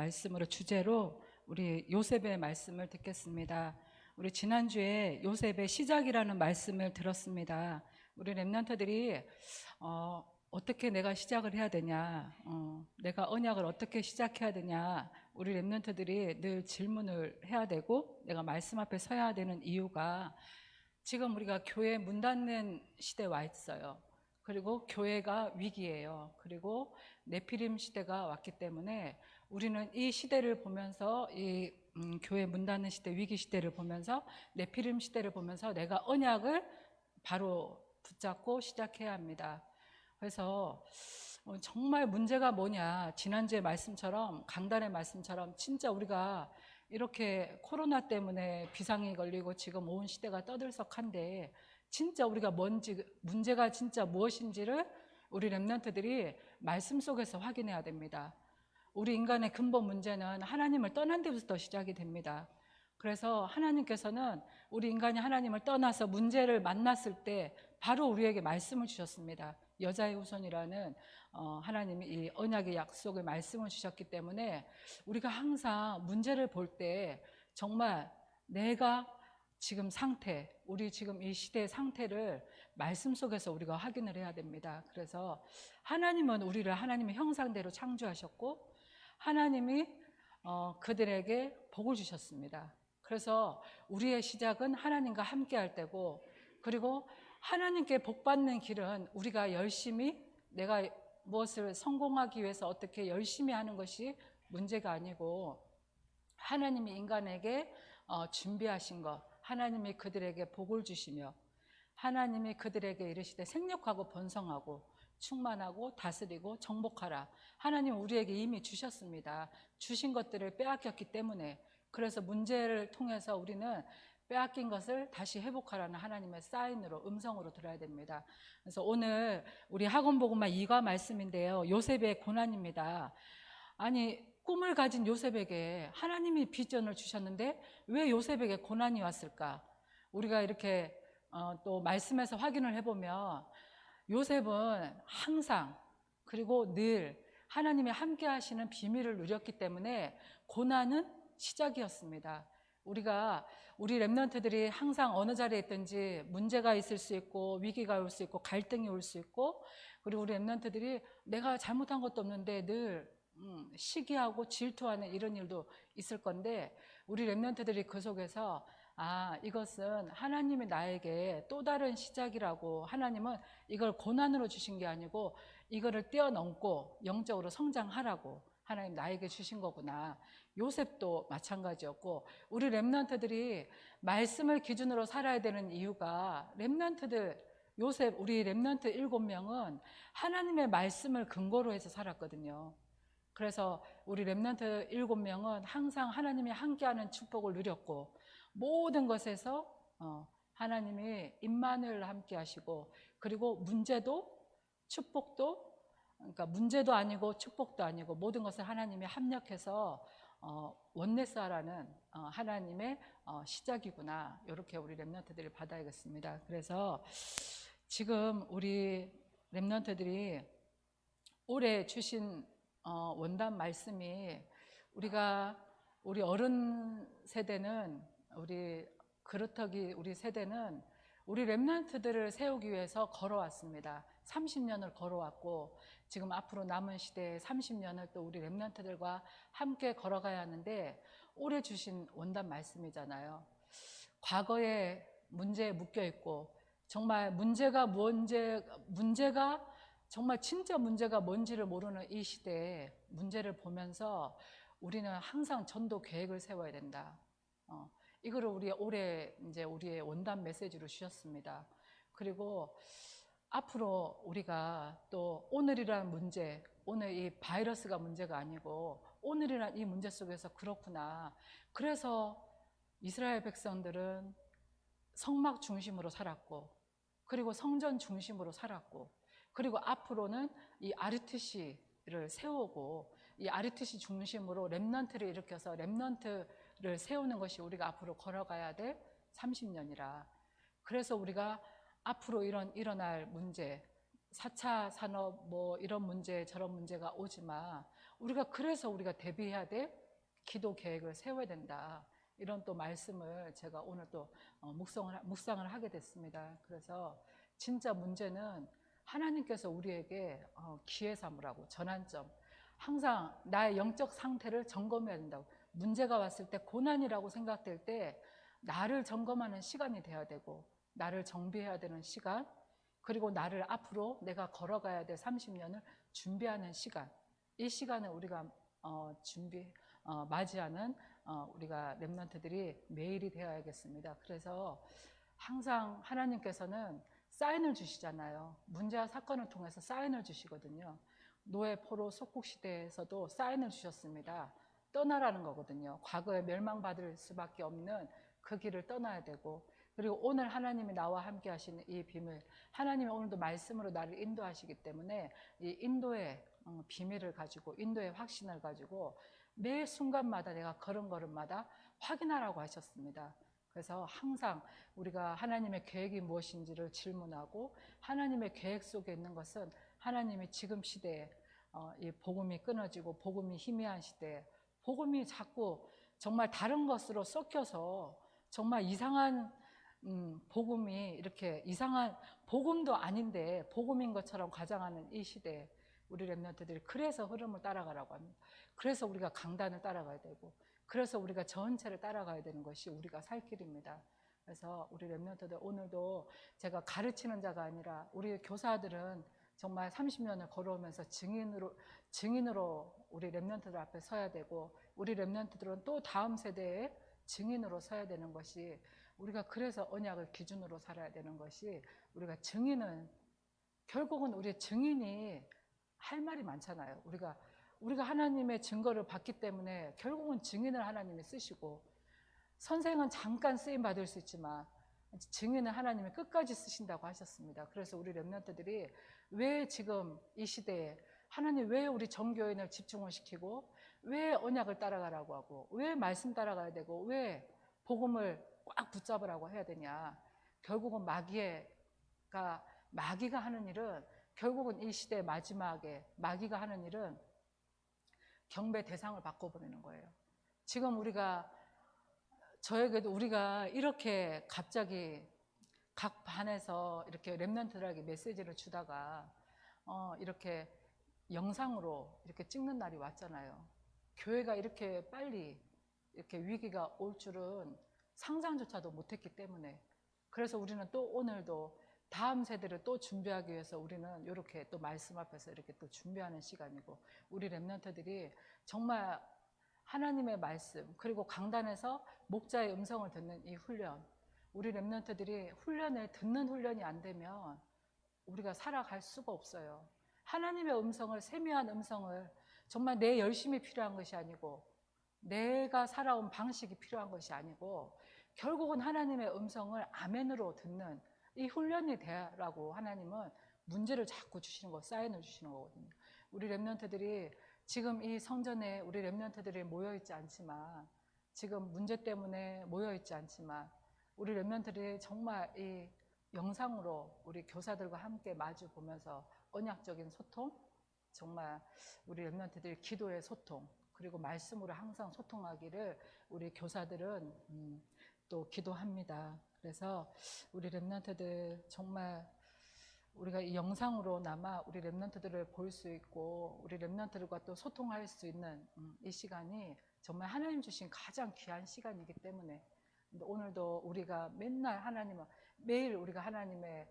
말씀으로 주제로 우리 요셉의 말씀을 듣겠습니다. 우리 지난주에 요셉의 시작이라는 말씀을 들었습니다. 우리 렘넌트들이 어떻게 내가 시작을 해야 되냐, 내가 언약을 어떻게 시작해야 되냐, 우리 렘넌트들이 늘 질문을 해야 되고 내가 말씀 앞에 서야 되는 이유가 지금 우리가 교회 문 닫는 시대에 와 있어요. 그리고 교회가 위기예요. 그리고 네피림 시대가 왔기 때문에 우리는 이 시대를 보면서 이 교회 문 닫는 시대, 위기 시대를 보면서 네피림 시대를 보면서 내가 언약을 바로 붙잡고 시작해야 합니다. 그래서 정말 문제가 뭐냐, 지난주의 말씀처럼, 강단의 말씀처럼 진짜 우리가 이렇게 코로나 때문에 비상이 걸리고 지금 온 시대가 떠들썩한데 진짜 우리가 문제가 진짜 무엇인지를 우리 렘넌트들이 말씀 속에서 확인해야 됩니다. 우리 인간의 근본 문제는 하나님을 떠난 데부터 시작이 됩니다. 그래서 하나님께서는 우리 인간이 하나님을 떠나서 문제를 만났을 때 바로 우리에게 말씀을 주셨습니다. 여자의 후손이라는 하나님이 이 언약의 약속의 말씀을 주셨기 때문에 우리가 항상 문제를 볼 때 정말 내가 지금 상태, 우리 지금 이 시대의 상태를 말씀 속에서 우리가 확인을 해야 됩니다. 그래서 하나님은 우리를 하나님의 형상대로 창조하셨고 하나님이 그들에게 복을 주셨습니다. 그래서 우리의 시작은 하나님과 함께 할 때고, 그리고 하나님께 복 받는 길은 우리가 열심히 내가 무엇을 성공하기 위해서 어떻게 열심히 하는 것이 문제가 아니고 하나님이 인간에게 준비하신 것, 하나님이 그들에게 복을 주시며 하나님이 그들에게 이르시되 생육하고 번성하고 충만하고 다스리고 정복하라. 하나님 우리에게 이미 주셨습니다. 주신 것들을 빼앗겼기 때문에, 그래서 문제를 통해서 우리는 빼앗긴 것을 다시 회복하라는 하나님의 사인으로, 음성으로 들어야 됩니다. 그래서 오늘 우리 학원복음화 2과 말씀인데요, 요셉의 고난입니다. 아니, 꿈을 가진 요셉에게 하나님이 비전을 주셨는데 왜 요셉에게 고난이 왔을까? 우리가 이렇게 또 말씀에서 확인을 해보면 요셉은 항상 그리고 늘 하나님이 함께 하시는 비밀을 누렸기 때문에 고난은 시작이었습니다. 우리 렘넌트들이 항상 어느 자리에 있든지 문제가 있을 수 있고 위기가 올 수 있고 갈등이 올 수 있고, 그리고 우리 렘넌트들이 내가 잘못한 것도 없는데 늘 시기하고 질투하는 이런 일도 있을 건데, 우리 렘넌트들이 그 속에서 이것은 하나님이 나에게 또 다른 시작이라고, 하나님은 이걸 고난으로 주신 게 아니고 이거를 뛰어넘고 영적으로 성장하라고 하나님 나에게 주신 거구나. 요셉도 마찬가지였고, 우리 렘넌트들이 말씀을 기준으로 살아야 되는 이유가, 요셉, 우리 렘넌트 7명은 하나님의 말씀을 근거로 해서 살았거든요. 그래서 우리 렘넌트 7명은 항상 하나님이 함께하는 축복을 누렸고, 모든 것에서 하나님이 임마누엘 함께 하시고, 그리고 축복도, 그러니까 문제도 아니고 축복도 아니고 모든 것을 하나님이 합력해서 원네스하라는 하나님의 시작이구나, 이렇게 우리 렘넌트들이 받아야겠습니다. 그래서 지금 우리 렘넌트들이 올해 주신 원단 말씀이, 우리 어른 세대는, 우리 세대는 우리 렘넌트들을 세우기 위해서 걸어왔습니다. 30년을 걸어왔고 지금 앞으로 남은 시대에 30년을 또 우리 렘넌트들과 함께 걸어가야 하는데, 올해 주신 원단 말씀이잖아요. 과거에 문제에 묶여 있고 정말 문제가 정말 진짜 문제가 뭔지를 모르는 이 시대에 문제를 보면서 우리는 항상 전도 계획을 세워야 된다. 이거를 올해 이제 우리의 원단 메시지로 주셨습니다. 그리고 앞으로 우리가 또 오늘이라는 문제, 오늘 이 바이러스가 문제가 아니고 오늘이라는 이 문제 속에서 그렇구나. 그래서 이스라엘 백성들은 성막 중심으로 살았고, 그리고 성전 중심으로 살았고, 그리고 앞으로는 이 RTC를 세우고 이 RTC 중심으로 렘넌트를 일으켜서 렘넌트를 세우는 것이 우리가 앞으로 걸어가야 될 30년이라. 그래서 우리가 앞으로 일어날 문제, 4차 산업 이런 문제 저런 문제가 오지만 우리가 그래서 우리가 대비해야 될 기도 계획을 세워야 된다. 이런 또 말씀을 제가 오늘 또 묵상을 하게 됐습니다. 그래서 진짜 문제는 하나님께서 우리에게 기회 삼으라고, 전환점, 항상 나의 영적 상태를 점검해야 된다고. 문제가 왔을 때, 고난이라고 생각될 때 나를 점검하는 시간이 돼야 되고, 나를 정비해야 되는 시간, 그리고 나를 앞으로 내가 걸어가야 될 30년을 준비하는 시간, 이 시간을 우리가 맞이하는 우리가 렘넌트들이 매일이 되어야겠습니다. 그래서 항상 하나님께서는 사인을 주시잖아요. 문제와 사건을 통해서 사인을 주시거든요. 노예 포로 속국 시대에서도 사인을 주셨습니다. 떠나라는 거거든요. 과거에 멸망받을 수밖에 없는 그 길을 떠나야 되고, 그리고 오늘 하나님이 나와 함께 하시는 이 비밀, 하나님이 오늘도 말씀으로 나를 인도하시기 때문에 이 인도의 비밀을 가지고, 인도의 확신을 가지고 매 순간마다 내가 걸음걸음마다 확인하라고 하셨습니다. 그래서 항상 우리가 하나님의 계획이 무엇인지를 질문하고, 하나님의 계획 속에 있는 것은 하나님이 지금 시대에 이 복음이 끊어지고 복음이 희미한 시대에 복음이 자꾸 정말 다른 것으로 섞여서 정말 이상한 복음이, 이렇게 이상한 복음도 아닌데 복음인 것처럼 가장하는 이 시대에 우리 렘넌트들이 그래서 흐름을 따라가라고 합니다. 그래서 우리가 강단을 따라가야 되고, 그래서 우리가 전체를 따라가야 되는 것이 우리가 살 길입니다. 그래서 우리 렘넌트들, 오늘도 제가 가르치는 자가 아니라 우리 교사들은 정말 30년을 걸어오면서 증인으로 우리 렘넌트들 앞에 서야 되고, 우리 렘넌트들은 또 다음 세대의 증인으로 서야 되는 것이, 우리가 그래서 언약을 기준으로 살아야 되는 것이, 우리가 증인은, 결국은 우리 증인이 할 말이 많잖아요. 우리가 하나님의 증거를 받기 때문에 결국은 증인을 하나님이 쓰시고, 선생은 잠깐 쓰임 받을 수 있지만 증인은 하나님이 끝까지 쓰신다고 하셨습니다. 그래서 우리 렘넌트들이 왜 지금 이 시대에 하나님 왜 우리 정교인을 집중을 시키고, 왜 언약을 따라가라고 하고, 왜 말씀 따라가야 되고, 왜 복음을 꽉 붙잡으라고 해야 되냐. 결국은 마귀가 하는 일은, 결국은 이 시대의 마지막에 마귀가 하는 일은 경배 대상을 바꿔버리는 거예요. 지금 저에게도 우리가 이렇게 갑자기 각 반에서 이렇게 렘넌트들에게 메시지를 주다가 이렇게 영상으로 이렇게 찍는 날이 왔잖아요. 교회가 이렇게 빨리 이렇게 위기가 올 줄은 상상조차도 못했기 때문에, 그래서 우리는 또 오늘도 다음 세대를 또 준비하기 위해서 우리는 이렇게 또 말씀 앞에서 이렇게 또 준비하는 시간이고, 우리 렘넌트들이 정말 하나님의 말씀, 그리고 강단에서 목자의 음성을 듣는 이 훈련, 우리 렘넌트들이 훈련을 듣는 훈련이 안 되면 우리가 살아갈 수가 없어요. 하나님의 음성을, 세미한 음성을, 정말 내 열심이 필요한 것이 아니고, 내가 살아온 방식이 필요한 것이 아니고, 결국은 하나님의 음성을 아멘으로 듣는 이 훈련이 되라고 하나님은 문제를 자꾸 주시는 거, 사인을 주시는 거거든요. 우리 렘넌트들이 지금 이 성전에 우리 렘넌트들이 모여있지 않지만, 지금 문제 때문에 모여있지 않지만, 우리 렘넌트들이 정말 이 영상으로 우리 교사들과 함께 마주 보면서 언약적인 소통, 정말 우리 렘넌트들이 기도의 소통, 그리고 말씀으로 항상 소통하기를 우리 교사들은 또 기도합니다. 그래서 우리 렘넌트들 정말 우리가 이 영상으로나마 우리 렘넌트들을 볼 수 있고, 우리 렘넌트들과 또 소통할 수 있는 이 시간이 정말 하나님 주신 가장 귀한 시간이기 때문에, 오늘도 우리가 매일 우리가 하나님의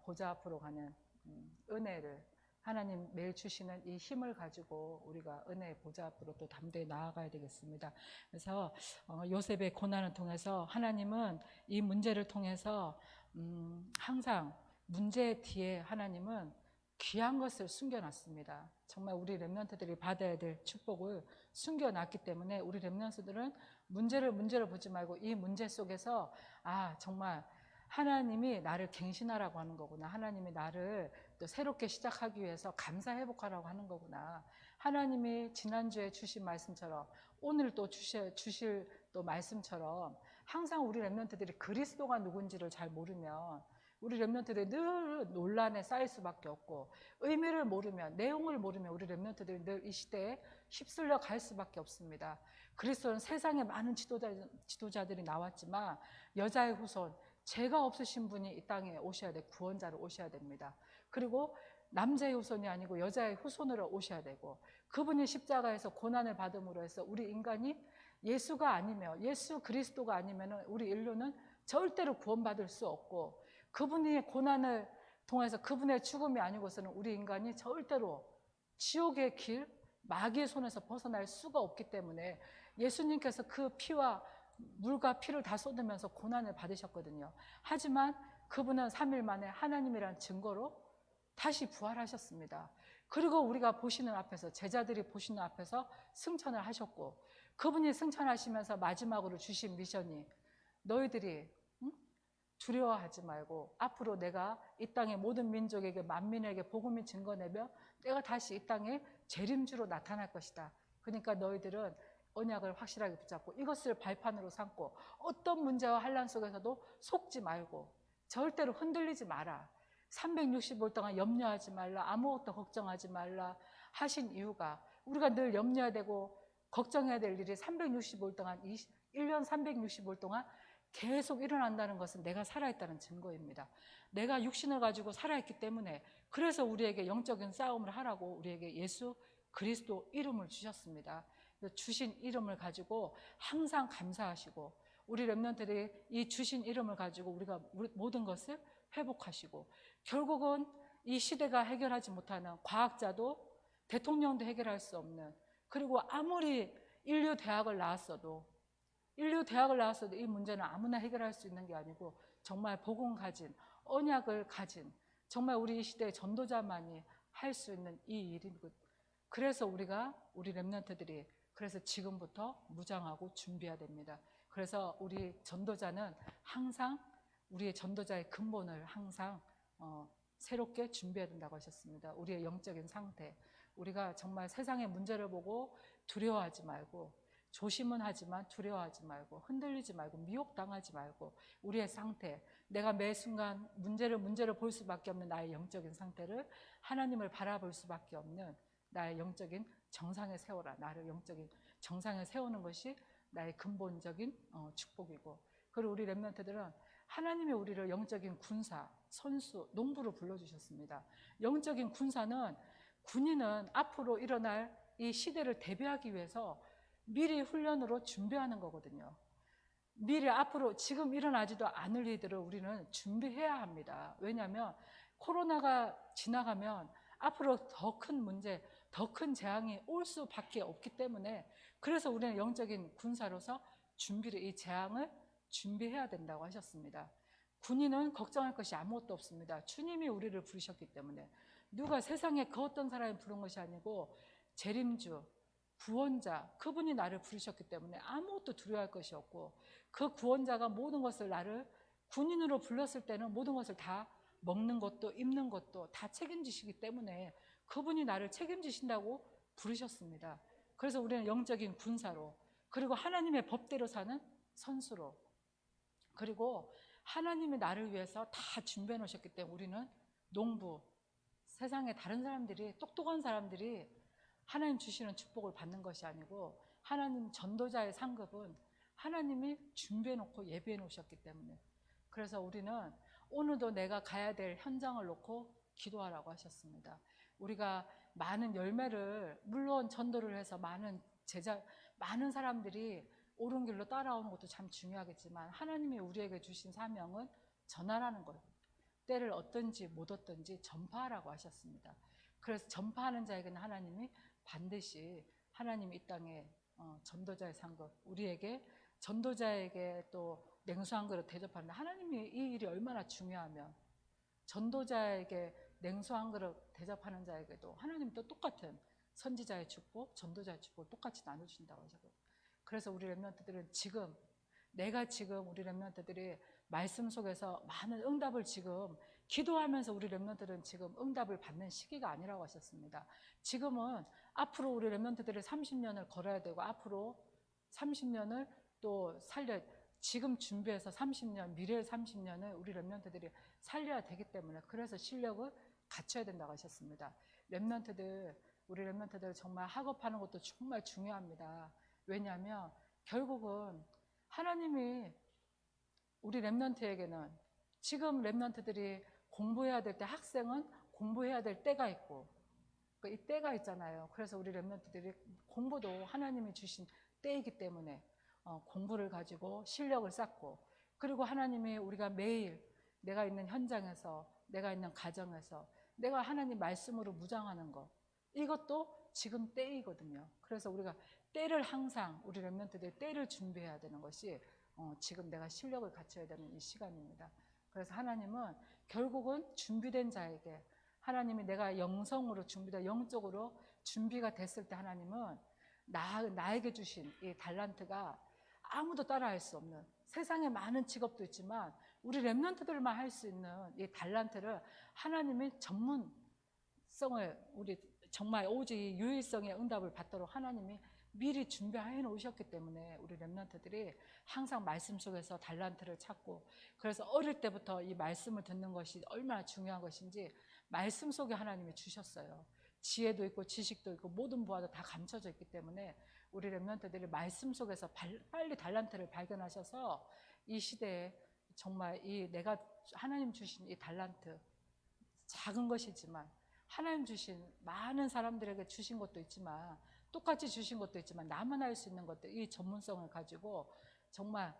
보좌 앞으로 가는 은혜를, 하나님 매일 주시는 이 힘을 가지고 우리가 은혜의 보좌 앞으로 또 담대히 나아가야 되겠습니다. 그래서 요셉의 고난을 통해서 하나님은 이 문제를 통해서 항상 문제 뒤에 하나님은 귀한 것을 숨겨놨습니다. 정말 우리 렘넌트들이 받아야 될 축복을 숨겨놨기 때문에, 우리 렘넌트들은 문제를 보지 말고 이 문제 속에서 정말 하나님이 나를 갱신하라고 하는 거구나, 하나님이 나를 또 새롭게 시작하기 위해서 감사 회복하라고 하는 거구나, 하나님이 지난주에 주신 말씀처럼 오늘 또 주실 또 말씀처럼, 항상 우리 렘넌트들이 그리스도가 누군지를 잘 모르면 우리 렘넌트들이 늘 논란에 쌓일 수밖에 없고, 의미를 모르면, 내용을 모르면 우리 렘넌트들이 늘 이 시대에 휩쓸려 갈 수밖에 없습니다. 그리스도는 세상에 많은 지도자들이 나왔지만 여자의 후손, 죄가 없으신 분이 이 땅에 오셔야 돼. 구원자로 오셔야 됩니다. 그리고 남자의 후손이 아니고 여자의 후손으로 오셔야 되고, 그분이 십자가에서 고난을 받음으로 해서 우리 인간이 예수가 아니면, 예수 그리스도가 아니면 우리 인류는 절대로 구원받을 수 없고, 그분이 고난을 통해서 그분의 죽음이 아니고서는 우리 인간이 절대로 지옥의 길, 마귀의 손에서 벗어날 수가 없기 때문에 예수님께서 그 피와 물과 피를 다 쏟으면서 고난을 받으셨거든요. 하지만 그분은 3일 만에 하나님이라는 증거로 다시 부활하셨습니다. 그리고 우리가 보시는 앞에서, 제자들이 보시는 앞에서 승천을 하셨고, 그분이 승천하시면서 마지막으로 주신 미션이 너희들이 두려워하지 말고 앞으로 내가 이 땅의 모든 민족에게, 만민에게 복음을 증거내며 내가 다시 이 땅에 재림주로 나타날 것이다. 그러니까 너희들은 언약을 확실하게 붙잡고 이것을 발판으로 삼고 어떤 문제와 환난 속에서도 속지 말고 절대로 흔들리지 마라. 365일 동안 염려하지 말라, 아무것도 걱정하지 말라 하신 이유가, 우리가 늘 염려해야 되고 걱정해야 될 일이 365일 동안, 1년 365일 동안 계속 일어난다는 것은 내가 살아있다는 증거입니다. 내가 육신을 가지고 살아있기 때문에, 그래서 우리에게 영적인 싸움을 하라고 우리에게 예수 그리스도 이름을 주셨습니다. 주신 이름을 가지고 항상 감사하시고, 우리 렘넌트들이 이 주신 이름을 가지고 우리가 모든 것을 회복하시고, 결국은 이 시대가 해결하지 못하는, 과학자도 대통령도 해결할 수 없는, 그리고 아무리 인류 대학을 나왔어도 이 문제는 아무나 해결할 수 있는 게 아니고 정말 복음 가진, 언약을 가진, 정말 우리 이 시대의 전도자만이 할 수 있는 이 일이거든요. 그래서 우리 렘넌트들이 그래서 지금부터 무장하고 준비해야 됩니다. 그래서 우리 전도자는 항상 우리의 전도자의 근본을 항상 새롭게 준비해야 된다고 하셨습니다. 우리의 영적인 상태, 우리가 정말 세상의 문제를 보고 두려워하지 말고, 조심은 하지만 두려워하지 말고, 흔들리지 말고, 미혹당하지 말고, 우리의 상태, 내가 매 순간 문제를 볼 수밖에 없는 나의 영적인 상태를 하나님을 바라볼 수밖에 없는 나의 영적인 정상에 세워라. 나를 영적인 정상에 세우는 것이 나의 근본적인 축복이고, 그리고 우리 렘넌트들은 하나님이 우리를 영적인 군사, 선수, 농부로 불러주셨습니다. 영적인 군인은 앞으로 일어날 이 시대를 대비하기 위해서 미리 훈련으로 준비하는 거거든요. 미리 앞으로 지금 일어나지도 않을 일들을 우리는 준비해야 합니다. 왜냐하면 코로나가 지나가면 앞으로 더 큰 문제, 더 큰 재앙이 올 수밖에 없기 때문에, 그래서 우리는 영적인 군사로서 이 재앙을 준비해야 된다고 하셨습니다. 군인은 걱정할 것이 아무것도 없습니다. 주님이 우리를 부르셨기 때문에. 누가 세상에 그 어떤 사람이 부른 것이 아니고 재림주, 구원자, 그분이 나를 부르셨기 때문에 아무것도 두려워할 것이 없고, 그 구원자가 모든 것을 나를 군인으로 불렀을 때는 모든 것을 다 먹는 것도 입는 것도 다 책임지시기 때문에 그분이 나를 책임지신다고 부르셨습니다. 그래서 우리는 영적인 군사로, 그리고 하나님의 법대로 사는 선수로, 그리고 하나님이 나를 위해서 다 준비해 놓으셨기 때문에 우리는 농부, 세상에 다른 사람들이, 똑똑한 사람들이 하나님 주시는 축복을 받는 것이 아니고, 하나님 전도자의 상급은 하나님이 준비해 놓고 예비해 놓으셨기 때문에, 그래서 우리는 오늘도 내가 가야 될 현장을 놓고 기도하라고 하셨습니다. 우리가 많은 열매를, 물론 전도를 해서 많은 사람들이 옳은 길로 따라오는 것도 참 중요하겠지만, 하나님이 우리에게 주신 사명은 전하라는 거예요. 때를 얻든지 못 얻든지 전파하라고 하셨습니다. 그래서 전파하는 자에게는 하나님이 반드시, 하나님이 이 땅에 전도자의 상급, 우리에게 전도자에게 또 냉수 한 그릇 대접하는데, 하나님이 이 일이 얼마나 중요하면 전도자에게 냉수 한 그릇 대접하는 자에게도 하나님이 또 똑같은 선지자의 축복, 전도자의 축복을 똑같이 나눠주신다고 하셨거든요. 그래서 우리 렘넌트들은 내가 지금 우리 렘넌트들이 말씀 속에서 많은 응답을 지금 기도하면서, 우리 렘넌트들은 지금 응답을 받는 시기가 아니라고 하셨습니다. 지금은 앞으로 우리 렘넌트들이 30년을 걸어야 되고, 앞으로 30년을 또 지금 준비해서 30년, 미래의 30년을 우리 렘넌트들이 살려야 되기 때문에, 그래서 실력을 갖춰야 된다고 하셨습니다. 렘넌트들 우리 렘넌트들 정말 학업하는 것도 정말 중요합니다. 왜냐하면 결국은 하나님이 우리 렘넌트에게는 지금 렘넌트들이 공부해야 될 때, 학생은 공부해야 될 때가 있고 이 때가 있잖아요. 그래서 우리 렘넌트들이 공부도 하나님이 주신 때이기 때문에 공부를 가지고 실력을 쌓고, 그리고 하나님이 우리가 매일 내가 있는 현장에서, 내가 있는 가정에서 내가 하나님 말씀으로 무장하는 것, 이것도 지금 때이거든요. 그래서 우리가 때를 항상, 우리 렘넌트들 때를 준비해야 되는 것이 지금 내가 실력을 갖춰야 되는 이 시간입니다. 그래서 하나님은 결국은 준비된 자에게, 하나님이 내가 영성으로 준비되어 영적으로 준비가 됐을 때 하나님은 나에게 주신 이 달란트가 아무도 따라할 수 없는, 세상에 많은 직업도 있지만 우리 렘넌트들만 할 수 있는 이 달란트를 하나님의 전문성을, 우리 정말 오직 유일성의 응답을 받도록 하나님이 미리 준비해 놓으셨기 때문에 우리 렘넌트들이 항상 말씀 속에서 달란트를 찾고, 그래서 어릴 때부터 이 말씀을 듣는 것이 얼마나 중요한 것인지 말씀 속에 하나님이 주셨어요. 지혜도 있고 지식도 있고 모든 부하도 다 감춰져 있기 때문에 우리 렘넌트들이 말씀 속에서 빨리 달란트를 발견하셔서 이 시대에 정말 이 내가 하나님 주신 이 달란트, 작은 것이지만 하나님 주신, 많은 사람들에게 주신 것도 있지만 똑같이 주신 것도 있지만 나만 할 수 있는 것들, 이 전문성을 가지고 정말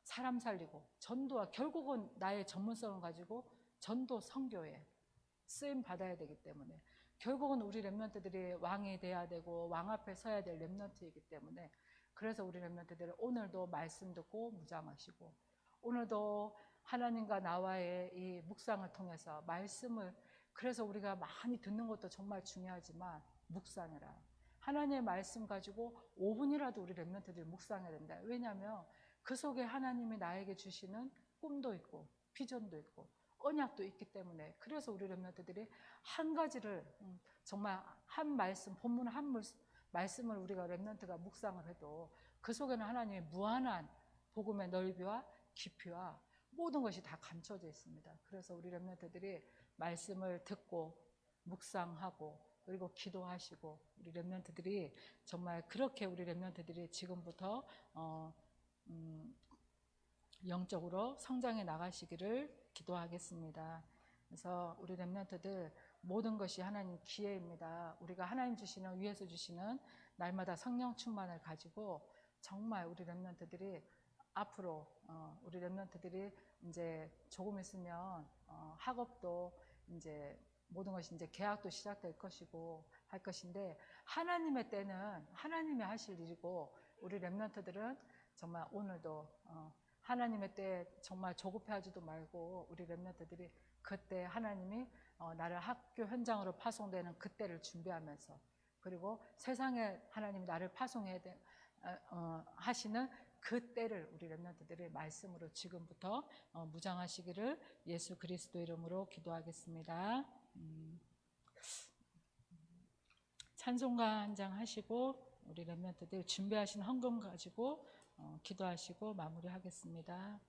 사람 살리고 전도와, 결국은 나의 전문성을 가지고 전도 선교에 쓰임 받아야 되기 때문에 결국은 우리 렘넌트들이 왕이 돼야 되고 왕 앞에 서야 될 렘넌트이기 때문에, 그래서 우리 렘넌트들은 오늘도 말씀 듣고 무장하시고, 오늘도 하나님과 나와의 이 묵상을 통해서 말씀을, 그래서 우리가 많이 듣는 것도 정말 중요하지만 묵상해라. 하나님의 말씀 가지고 5분이라도 우리 렘넌트들이 묵상해야 된다. 왜냐하면 그 속에 하나님이 나에게 주시는 꿈도 있고 비전도 있고 언약도 있기 때문에, 그래서 우리 렘넌트들이 한 가지를 정말 한 말씀, 본문 한 말씀을 우리가 렘넌트가 묵상을 해도 그 속에는 하나님의 무한한 복음의 넓이와 깊이와 모든 것이 다 감춰져 있습니다. 그래서 우리 렘넌트들이 말씀을 듣고 묵상하고 그리고 기도하시고, 우리 렘넌트들이 정말 그렇게 우리 렘넌트들이 지금부터 영적으로 성장해 나가시기를 기도하겠습니다. 그래서 우리 렘넌트들 모든 것이 하나님 기회입니다. 우리가 하나님 주시는, 위에서 주시는 날마다 성령 충만을 가지고 정말 우리 렘넌트들이 앞으로 우리 렘넌트들이 이제 조금 있으면 학업도 이제 모든 것이 이제 계약도 시작될 것이고 할 것인데, 하나님의 때는 하나님이 하실 일이고 우리 렘넌트들은 정말 오늘도 하나님의 때 정말 조급해하지도 말고 우리 렘넌트들이 그때 하나님이 나를 학교 현장으로 파송되는 그때를 준비하면서, 그리고 세상에 하나님이 나를 파송해야 하시는 그때를 우리 렘넌트들의 말씀으로 지금부터 무장하시기를 예수 그리스도 이름으로 기도하겠습니다. 찬송가 한 장 하시고 우리 렘넌트들 준비하신 헌금 가지고 기도하시고 마무리하겠습니다.